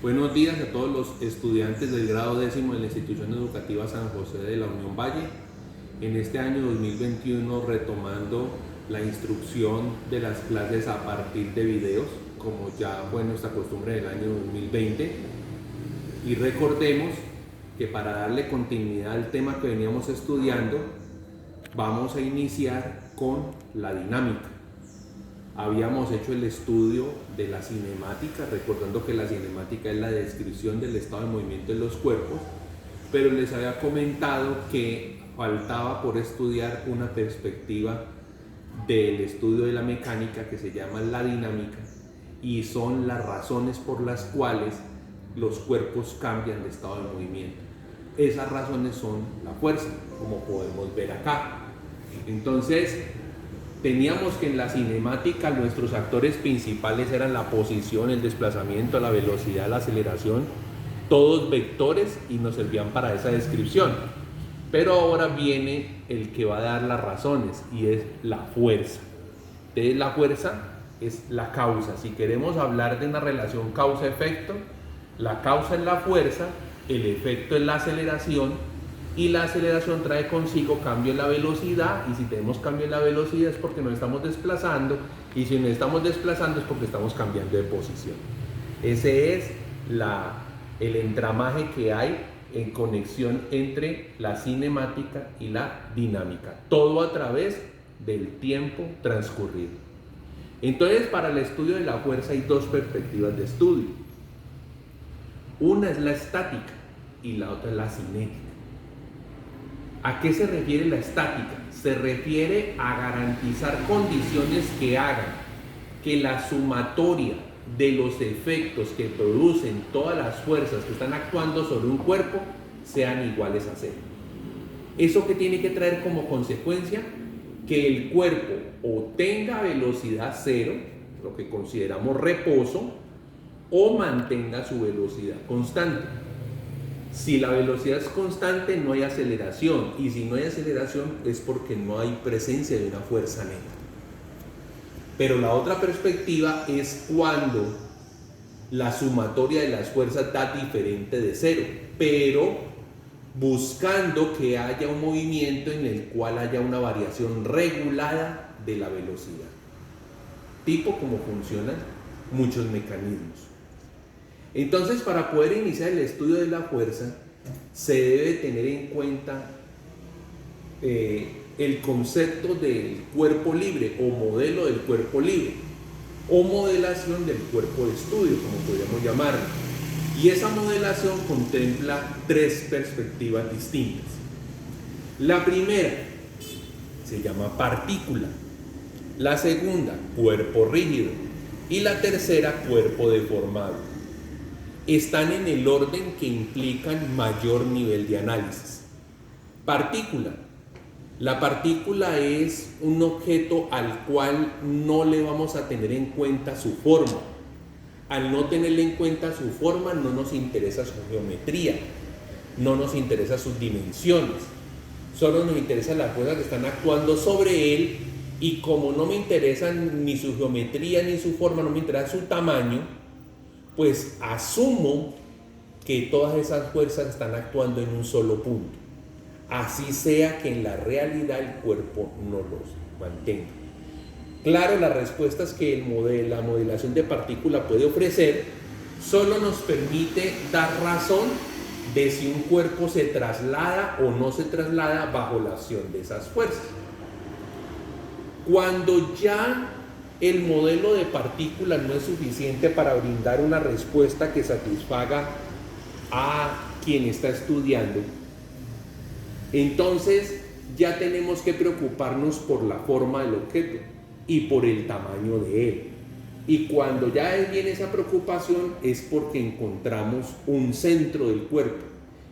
Buenos días a todos los estudiantes del grado décimo de la institución educativa San José de la Unión Valle. En este año 2021 retomando la instrucción de las clases a partir de videos, como ya fue nuestra costumbre del año 2020. Y recordemos que para darle continuidad al tema que veníamos estudiando, vamos a iniciar con la dinámica. Habíamos hecho el estudio de la cinemática, recordando que la cinemática es la descripción del estado de movimiento de los cuerpos, pero les había comentado que faltaba por estudiar una perspectiva del estudio de la mecánica que se llama la dinámica, y son las razones por las cuales los cuerpos cambian de estado de movimiento. Esas razones son la fuerza, como podemos ver acá. Entonces, teníamos que en la cinemática nuestros actores principales eran la posición, el desplazamiento, la velocidad, la aceleración, todos vectores, y nos servían para esa descripción. Pero ahora viene el que va a dar las razones, y es la fuerza. Entonces la fuerza es la causa. Si queremos hablar de una relación causa-efecto, la causa es la fuerza, el efecto es la aceleración, y la aceleración trae consigo cambio en la velocidad, y si tenemos cambio en la velocidad es porque nos estamos desplazando, y si nos estamos desplazando es porque estamos cambiando de posición. Ese es el entramaje que hay en conexión entre la cinemática y la dinámica, todo a través del tiempo transcurrido. Entonces, para el estudio de la fuerza hay dos perspectivas de estudio. Una es la estática y la otra es la cinética. ¿A qué se refiere la estática? Se refiere a garantizar condiciones que hagan que la sumatoria de los efectos que producen todas las fuerzas que están actuando sobre un cuerpo sean iguales a cero. ¿Eso qué tiene que traer como consecuencia? Que el cuerpo o tenga velocidad cero, lo que consideramos reposo, o mantenga su velocidad constante. Si la velocidad es constante, no hay aceleración, y si no hay aceleración es porque no hay presencia de una fuerza neta. Pero la otra perspectiva es cuando la sumatoria de las fuerzas da diferente de cero, pero buscando que haya un movimiento en el cual haya una variación regulada de la velocidad, tipo como funcionan muchos mecanismos. Entonces, para poder iniciar el estudio de la fuerza, se debe tener en cuenta el concepto del cuerpo libre, o modelo del cuerpo libre, o modelación del cuerpo de estudio, como podríamos llamarlo. Y esa modelación contempla tres perspectivas distintas. La primera se llama partícula, la segunda, cuerpo rígido, y la tercera, cuerpo deformado. Están en el orden que implican mayor nivel de análisis. Partícula. La partícula es un objeto al cual no le vamos a tener en cuenta su forma. Al no tenerle en cuenta su forma, no nos interesa su geometría, no nos interesa sus dimensiones, solo nos interesa las fuerzas que están actuando sobre él, y como no me interesan ni su geometría ni su forma, no me interesa su tamaño, pues asumo que todas esas fuerzas están actuando en un solo punto, así sea que en la realidad el cuerpo no los mantenga. Claro, las respuestas que la modelación de partícula puede ofrecer solo nos permite dar razón de si un cuerpo se traslada o no se traslada bajo la acción de esas fuerzas. Cuando ya el modelo de partícula no es suficiente para brindar una respuesta que satisfaga a quien está estudiando, entonces ya tenemos que preocuparnos por la forma del objeto y por el tamaño de él. Y cuando ya viene esa preocupación es porque encontramos un centro del cuerpo.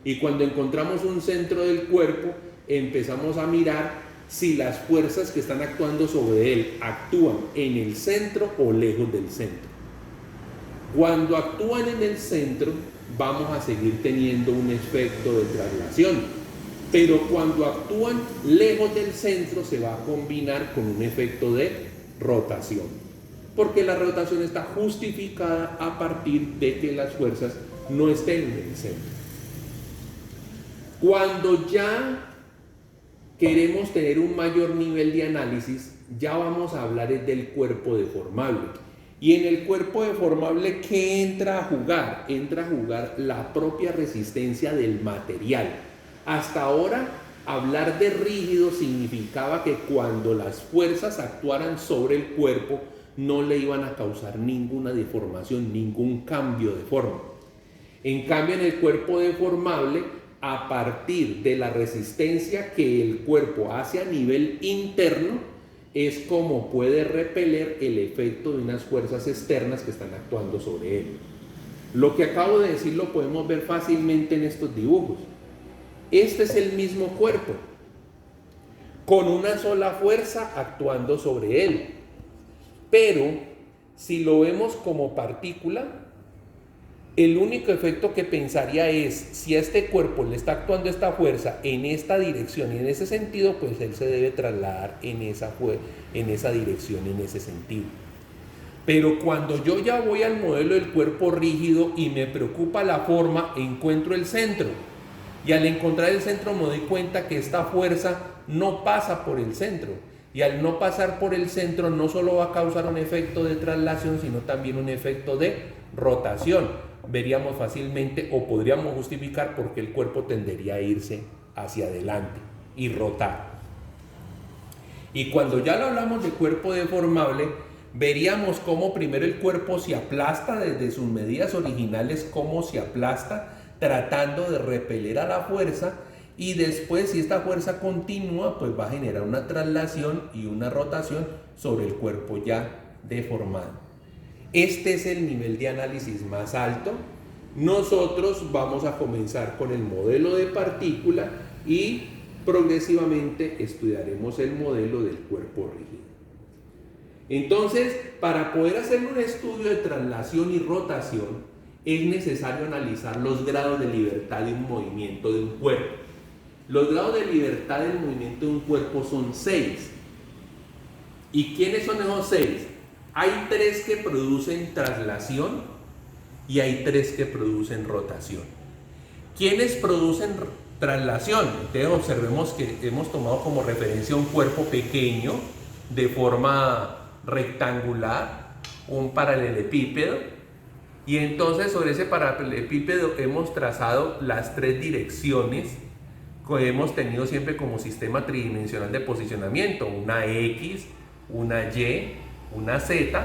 Y cuando encontramos un centro del cuerpo, empezamos a mirar si las fuerzas que están actuando sobre él actúan en el centro o lejos del centro. Cuando actúan en el centro, vamos a seguir teniendo un efecto de traslación, pero cuando actúan lejos del centro se va a combinar con un efecto de rotación. porque la rotación está justificada a partir de que las fuerzas no estén en el centro. Cuando ya queremos tener un mayor nivel de análisis, ya vamos a hablar del cuerpo deformable. Y en el cuerpo deformable, ¿qué entra a jugar? Entra a jugar la propia resistencia del material. Hasta ahora, hablar de rígido significaba que cuando las fuerzas actuaran sobre el cuerpo, no le iban a causar ninguna deformación, ningún cambio de forma. En cambio, en el cuerpo deformable, a partir de la resistencia que el cuerpo hace a nivel interno, es como puede repeler el efecto de unas fuerzas externas que están actuando sobre él. Lo que acabo de decir lo podemos ver fácilmente en estos dibujos. Este es el mismo cuerpo, con una sola fuerza actuando sobre él. Pero, si lo vemos como partícula, el único efecto que pensaría es, si a este cuerpo le está actuando esta fuerza en esta dirección y en ese sentido, pues él se debe trasladar en esa dirección, en ese sentido. Pero cuando yo ya voy al modelo del cuerpo rígido y me preocupa la forma, encuentro el centro. Y al encontrar el centro me doy cuenta que esta fuerza no pasa por el centro. Y al no pasar por el centro no solo va a causar un efecto de traslación, sino también un efecto de rotación. Veríamos fácilmente o podríamos justificar por qué el cuerpo tendería a irse hacia adelante y rotar. Y cuando ya lo hablamos de cuerpo deformable, veríamos cómo primero el cuerpo se aplasta desde sus medidas originales, cómo se aplasta tratando de repeler a la fuerza, y después, si esta fuerza continúa, pues va a generar una traslación y una rotación sobre el cuerpo ya deformado. Este es el nivel de análisis más alto. Nosotros vamos a comenzar con el modelo de partícula y progresivamente estudiaremos el modelo del cuerpo rígido. Entonces, para poder hacer un estudio de traslación y rotación, es necesario analizar los grados de libertad de un movimiento de un cuerpo. Los grados de libertad del movimiento de un cuerpo son 6. ¿Y quiénes son esos 6? Hay 3 que producen traslación y hay 3 que producen rotación. ¿Quiénes producen traslación? Entonces observemos que hemos tomado como referencia un cuerpo pequeño de forma rectangular, un paralelepípedo, y entonces sobre ese paralelepípedo hemos trazado las 3 direcciones que hemos tenido siempre como sistema tridimensional de posicionamiento, una X, una Y, una Z.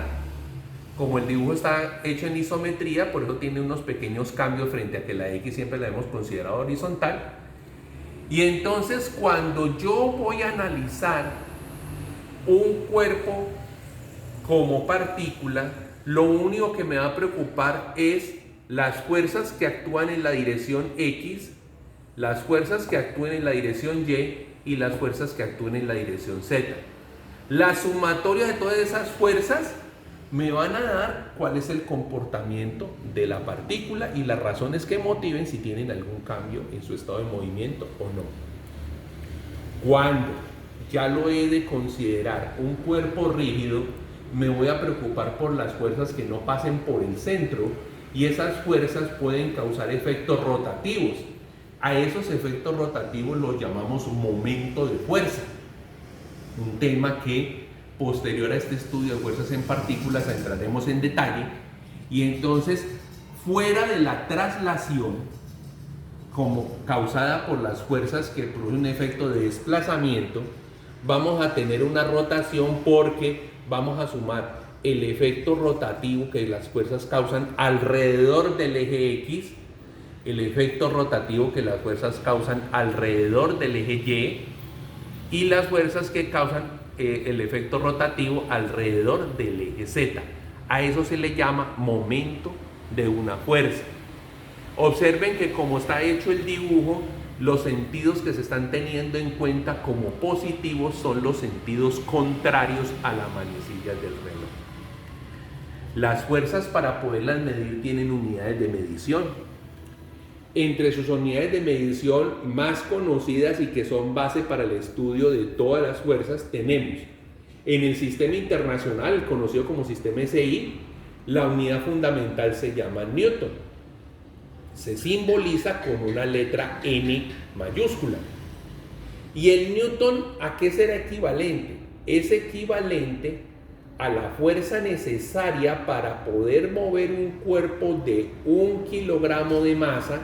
Como el dibujo está hecho en isometría, por eso tiene unos pequeños cambios frente a que la X siempre la hemos considerado horizontal. Y entonces cuando yo voy a analizar un cuerpo como partícula, lo único que me va a preocupar es las fuerzas que actúan en la dirección X, las fuerzas que actúen en la dirección Y y las fuerzas que actúen en la dirección Z. La sumatoria de todas esas fuerzas me van a dar cuál es el comportamiento de la partícula y las razones que motiven si tienen algún cambio en su estado de movimiento o no. Cuando ya lo he de considerar un cuerpo rígido, me voy a preocupar por las fuerzas que no pasen por el centro, y esas fuerzas pueden causar efectos rotativos. A esos efectos rotativos los llamamos momento de fuerza. Un tema que posterior a este estudio de fuerzas en partículas entraremos en detalle. Y entonces, fuera de la traslación como causada por las fuerzas que producen un efecto de desplazamiento, vamos a tener una rotación porque vamos a sumar el efecto rotativo que las fuerzas causan alrededor del eje X, el efecto rotativo que las fuerzas causan alrededor del eje Y y las fuerzas que causan el efecto rotativo alrededor del eje Z. A eso se le llama momento de una fuerza. Observen que como está hecho el dibujo, los sentidos que se están teniendo en cuenta como positivos son los sentidos contrarios a la manecilla del reloj. Las fuerzas, para poderlas medir, tienen unidades de medición. Entre sus unidades de medición más conocidas y que son base para el estudio de todas las fuerzas tenemos En el sistema internacional, conocido como sistema SI, la unidad fundamental se llama Newton. Se simboliza con una letra N mayúscula. ¿Y el Newton a qué será equivalente? Es equivalente a la fuerza necesaria para poder mover un cuerpo de 1 kilogramo de masa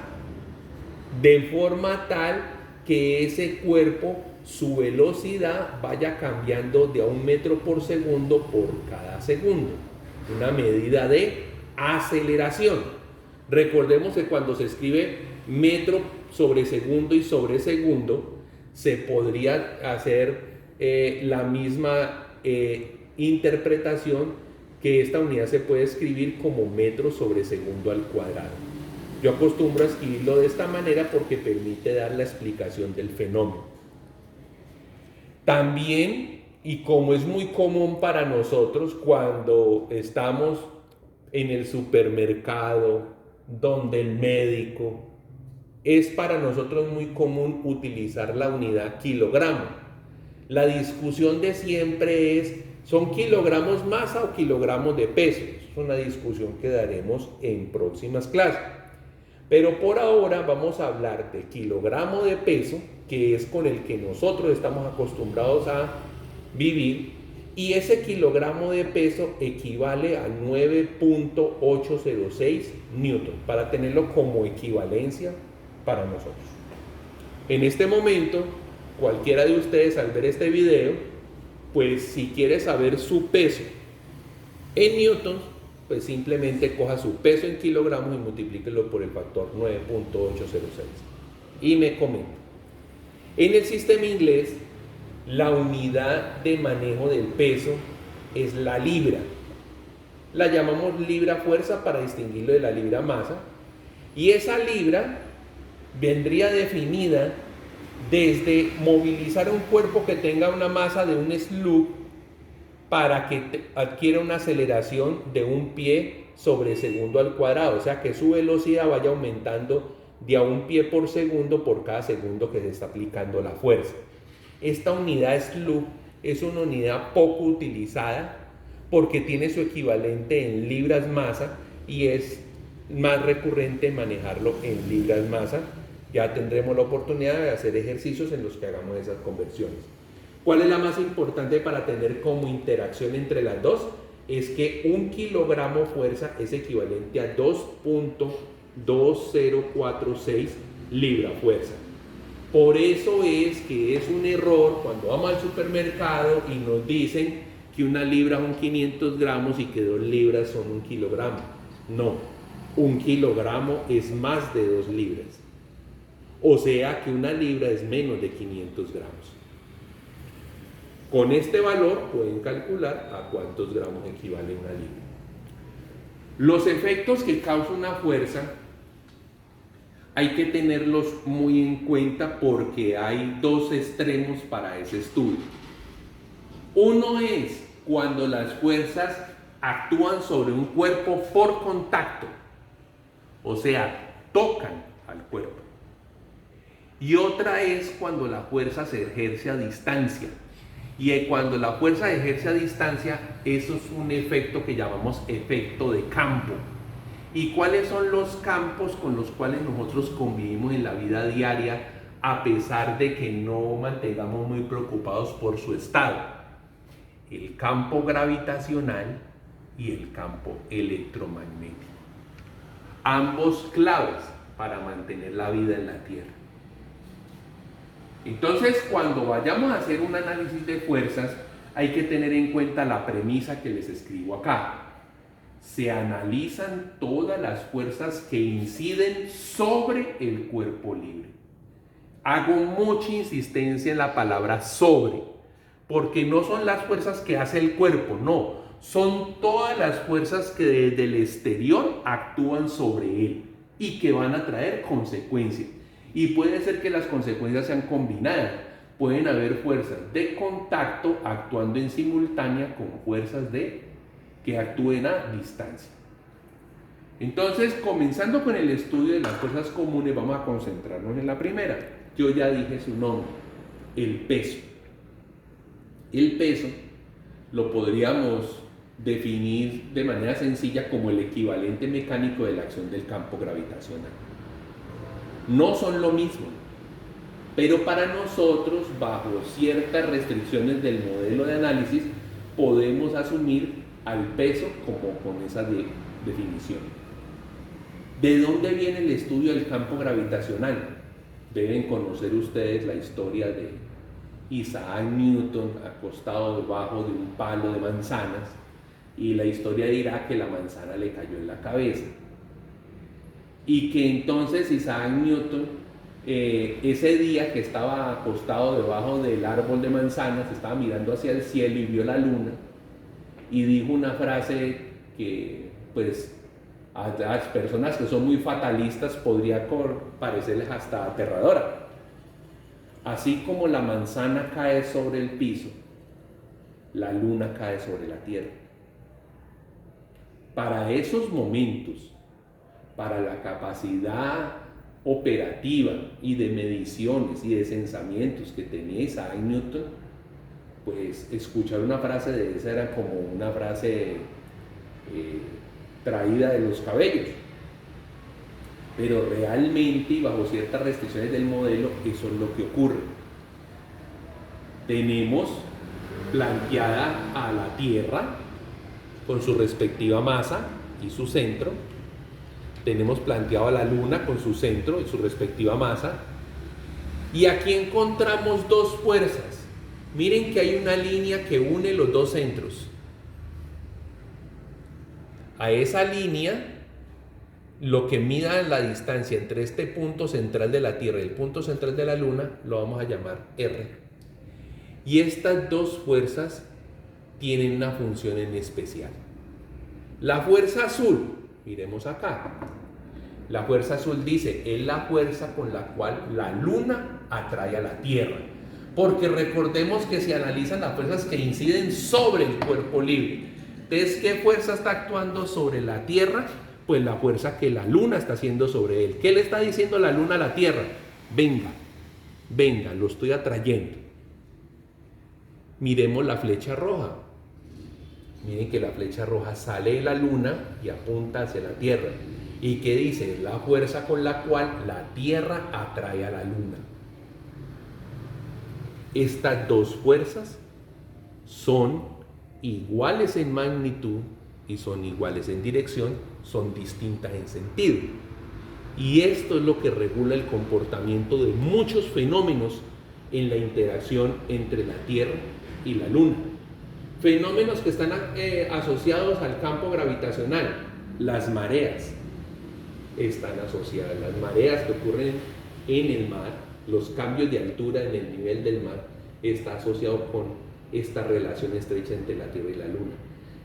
de forma tal que ese cuerpo, su velocidad vaya cambiando de a 1 metro por segundo por cada segundo. Una medida de aceleración. Recordemos que cuando se escribe metro sobre segundo y sobre segundo, se podría hacer la misma interpretación, que esta unidad se puede escribir como metro sobre segundo al cuadrado. Yo acostumbro a escribirlo de esta manera porque permite dar la explicación del fenómeno. También, y como es muy común para nosotros cuando estamos en el supermercado, donde el médico, es para nosotros muy común utilizar la unidad kilogramo. La discusión de siempre es, ¿son kilogramos masa o kilogramos de peso? Es una discusión que daremos en próximas clases. Pero por ahora vamos a hablar de kilogramo de peso, que es con el que nosotros estamos acostumbrados a vivir, y ese kilogramo de peso equivale a 9.806 newton, para tenerlo como equivalencia para nosotros. En este momento, cualquiera de ustedes al ver este video, pues si quiere saber su peso en newtons, pues simplemente coja su peso en kilogramos y multiplíquelo por el factor 9.806 y me comenta. En el sistema inglés, la unidad de manejo del peso es la libra. La llamamos libra fuerza para distinguirlo de la libra masa, y esa libra vendría definida desde movilizar un cuerpo que tenga una masa de un slug para que adquiera una aceleración de 1 pie sobre segundo al cuadrado, o sea que su velocidad vaya aumentando de a 1 pie por segundo por cada segundo que se está aplicando la fuerza. Esta unidad slug es una unidad poco utilizada porque tiene su equivalente en libras masa y es más recurrente manejarlo en libras masa. Ya tendremos la oportunidad de hacer ejercicios en los que hagamos esas conversiones. ¿Cuál es la más importante para tener como interacción entre las dos? Es que 1 kilogramo fuerza es equivalente a 2.2046 libra fuerza. Por eso es que es un error cuando vamos al supermercado y nos dicen que una libra son 500 gramos y que 2 libras son 1 kilogramo. No, 1 kilogramo es más de 2 libras. O sea que una libra es menos de 500 gramos. Con este valor pueden calcular a cuántos gramos equivale una libra. Los efectos que causa una fuerza hay que tenerlos muy en cuenta porque hay dos extremos para ese estudio. Uno es cuando las fuerzas actúan sobre un cuerpo por contacto, o sea, tocan al cuerpo. Y otra es cuando la fuerza se ejerce a distancia. Y cuando la fuerza se ejerce a distancia, eso es un efecto que llamamos efecto de campo. ¿Y cuáles son los campos con los cuales nosotros convivimos en la vida diaria a pesar de que no mantengamos muy preocupados por su estado? El campo gravitacional y el campo electromagnético. Ambos claves para mantener la vida en la Tierra. Entonces, cuando vayamos a hacer un análisis de fuerzas, hay que tener en cuenta la premisa que les escribo acá. Se analizan todas las fuerzas que inciden sobre el cuerpo libre. Hago mucha insistencia en la palabra sobre, porque no son las fuerzas que hace el cuerpo, no, son todas las fuerzas que desde el exterior actúan sobre él y que van a traer consecuencias. Y puede ser que las consecuencias sean combinadas. Pueden haber fuerzas de contacto actuando en simultánea con fuerzas que actúen a distancia. Entonces, comenzando con el estudio de las fuerzas comunes, vamos a concentrarnos en la primera. Yo ya dije su nombre, el peso. El peso lo podríamos definir de manera sencilla como el equivalente mecánico de la acción del campo gravitacional. No son lo mismo, pero para nosotros, bajo ciertas restricciones del modelo de análisis, podemos asumir al peso como con esa definición. ¿De dónde viene el estudio del campo gravitacional? Deben conocer ustedes la historia de Isaac Newton acostado debajo de un palo de manzanas, y la historia dirá que la manzana le cayó en la cabeza y que entonces Isaac Newton ese día que estaba acostado debajo del árbol de manzanas estaba mirando hacia el cielo y vio la luna y dijo una frase que pues a las personas que son muy fatalistas podría parecerles hasta aterradora. Así como la manzana cae sobre el piso, la luna cae sobre la tierra. Para esos momentos, para la capacidad operativa y de mediciones y de pensamientos que tenía Isaac Newton, pues escuchar una frase de esa era como una frase traída de los cabellos. Pero realmente y bajo ciertas restricciones del modelo, eso es lo que ocurre. Tenemos planteada a la Tierra con su respectiva masa y su centro. Tenemos planteado a la Luna con su centro y su respectiva masa. Y aquí encontramos dos fuerzas. Miren que hay una línea que une los dos centros. A esa línea, lo que mida la distancia entre este punto central de la Tierra y el punto central de la Luna, lo vamos a llamar R. Y estas dos fuerzas tienen una función en especial. La fuerza azul, miremos acá. La fuerza azul dice, es la fuerza con la cual la Luna atrae a la Tierra. Porque recordemos que se analizan las fuerzas que inciden sobre el cuerpo libre. Entonces, ¿qué fuerza está actuando sobre la Tierra? Pues la fuerza que la Luna está haciendo sobre él. ¿Qué le está diciendo la Luna a la Tierra? Venga, venga, lo estoy atrayendo. Miremos la flecha roja. Miren que la flecha roja sale de la Luna y apunta hacia la Tierra. ¿Y qué dice? La fuerza con la cual la Tierra atrae a la Luna. Estas dos fuerzas son iguales en magnitud y son iguales en dirección, son distintas en sentido. Y esto es lo que regula el comportamiento de muchos fenómenos en la interacción entre la Tierra y la Luna. Fenómenos que están asociados al campo gravitacional. Las mareas están asociadas. Las mareas que ocurren en el mar, los cambios de altura en el nivel del mar, está asociado con esta relación estrecha entre la Tierra y la Luna.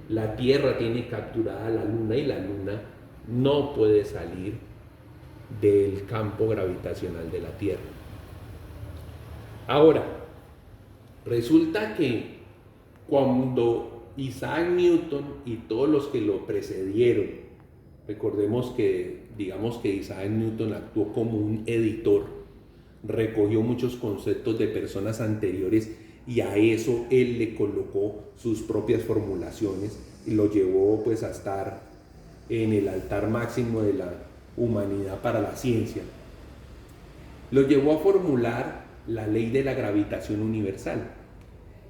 La Tierra tiene capturada a la Luna y la Luna no puede salir del campo gravitacional de la Tierra. Ahora, resulta que cuando Isaac Newton y todos los que lo precedieron, recordemos que digamos que Isaac Newton actuó como un editor, recogió muchos conceptos de personas anteriores y a eso él le colocó sus propias formulaciones y lo llevó pues a estar en el altar máximo de la humanidad para la ciencia. Lo llevó a formular la ley de la gravitación universal.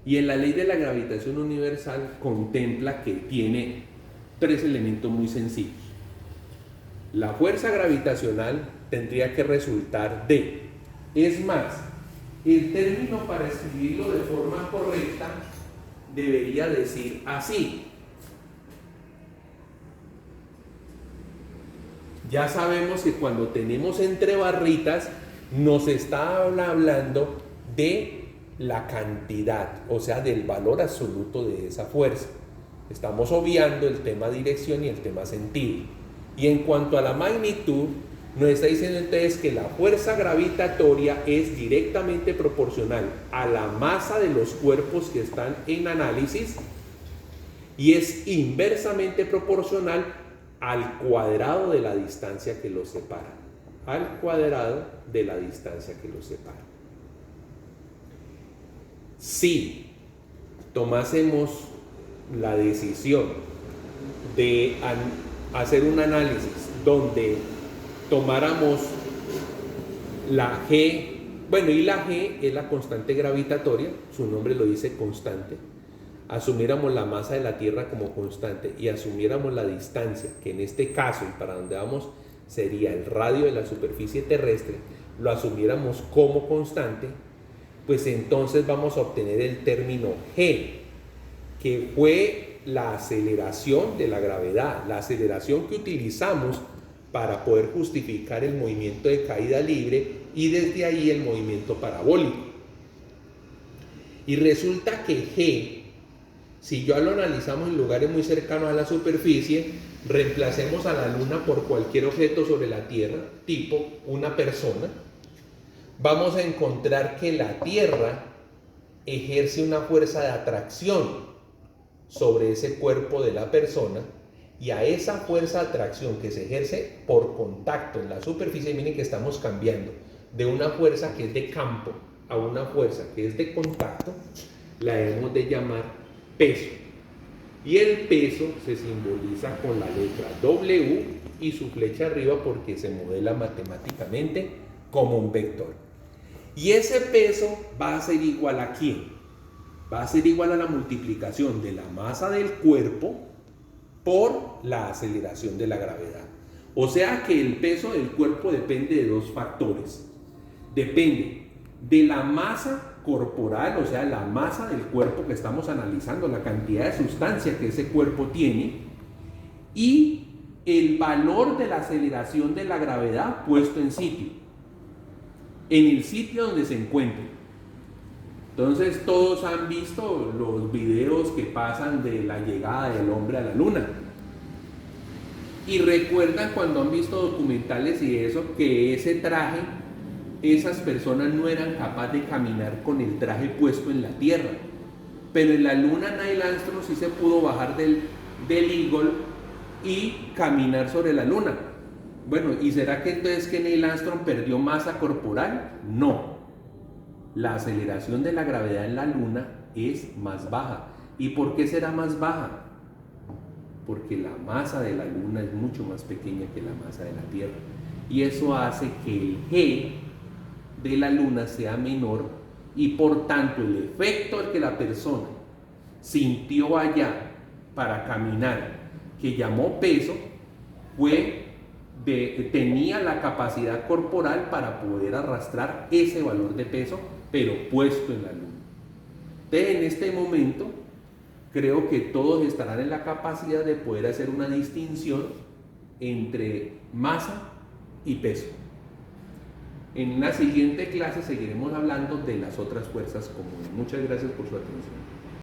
Y en la ley de la gravitación universal contempla que tiene tres elementos muy sencillos. La fuerza gravitacional tendría que resultar de, es más, el término para escribirlo de forma correcta debería decir así. Ya sabemos que cuando tenemos entre barritas nos está hablando de la cantidad, o sea, del valor absoluto de esa fuerza. Estamos obviando el tema dirección y el tema sentido. Y en cuanto a la magnitud, nos está diciendo entonces que la fuerza gravitatoria es directamente proporcional a la masa de los cuerpos que están en análisis y es inversamente proporcional al cuadrado de la distancia que los separa. Al cuadrado de la distancia que los separa. Si tomásemos la decisión de hacer un análisis donde tomáramos la G, bueno, y la G es la constante gravitatoria, su nombre lo dice constante, asumiéramos la masa de la Tierra como constante y asumiéramos la distancia, que en este caso, y para donde vamos, sería el radio de la superficie terrestre, lo asumiéramos como constante, pues entonces vamos a obtener el término G, que fue la aceleración de la gravedad, la aceleración que utilizamos para poder justificar el movimiento de caída libre y desde ahí el movimiento parabólico. Y resulta que G, si ya lo analizamos en lugares muy cercanos a la superficie, reemplacemos a la Luna por cualquier objeto sobre la Tierra, tipo una persona, vamos a encontrar que la Tierra ejerce una fuerza de atracción sobre ese cuerpo de la persona, y a esa fuerza de atracción que se ejerce por contacto en la superficie, miren que estamos cambiando de una fuerza que es de campo a una fuerza que es de contacto, la debemos de llamar peso. Y el peso se simboliza con la letra W y su flecha arriba porque se modela matemáticamente como un vector. Y ese peso va a ser igual a ¿quién? Va a ser igual a la multiplicación de la masa del cuerpo por la aceleración de la gravedad. O sea que el peso del cuerpo depende de dos factores. Depende de la masa corporal, o sea, la masa del cuerpo que estamos analizando, la cantidad de sustancia que ese cuerpo tiene, y el valor de la aceleración de la gravedad puesto en sitio, en el sitio donde se encuentre. Entonces todos han visto los videos que pasan de la llegada del hombre a la luna. Y recuerdan cuando han visto documentales y eso, que ese traje, esas personas no eran capaces de caminar con el traje puesto en la Tierra. Pero en la luna Neil Armstrong sí se pudo bajar del Eagle y caminar sobre la luna. Bueno, ¿y será que entonces que Neil Armstrong perdió masa corporal? No. La aceleración de la gravedad en la Luna es más baja. ¿Y por qué será más baja? Porque la masa de la Luna es mucho más pequeña que la masa de la Tierra. Y eso hace que el G de la Luna sea menor y por tanto el efecto que la persona sintió allá para caminar, que llamó peso, tenía la capacidad corporal para poder arrastrar ese valor de peso, pero puesto en la Luna. Entonces, en este momento, creo que todos estarán en la capacidad de poder hacer una distinción entre masa y peso. En la siguiente clase seguiremos hablando de las otras fuerzas comunes. Muchas gracias por su atención.